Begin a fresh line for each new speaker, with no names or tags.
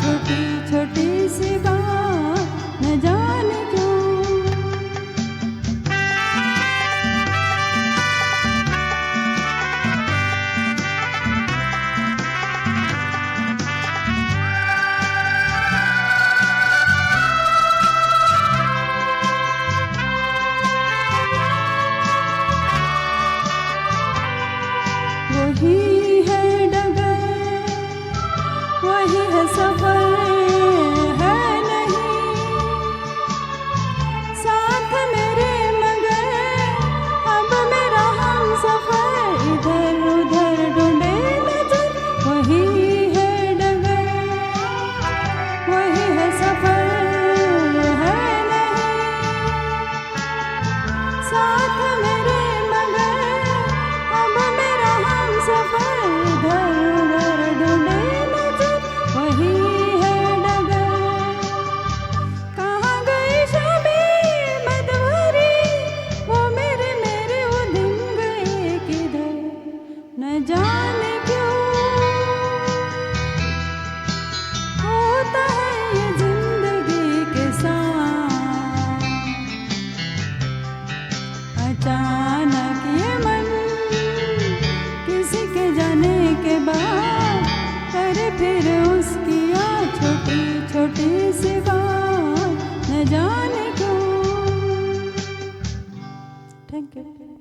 छोटी छोटी सी बात न जाने क्यों। वही है डगर, वही है सफर, है नहीं साथ मेरे मगर अब मेरा हम सफर इधर उधर ढूंढे नजर। वही है डगर, वही है सफर, है नहीं साथ मेरे मगर अब मेरा हम सफर इधर उधर ढूंढे नजर। वही है डगर, कहाँ गई शबे मदवरी, वो मेरे वो दिन गए किधर न जाने क्यों। होता है ये जिंदगी के साथ, अचानक ये मन किसी के जाने के बाद करे फिर उसकी याद छोटी छोटी सी बात न जाने क्यों। Thank you.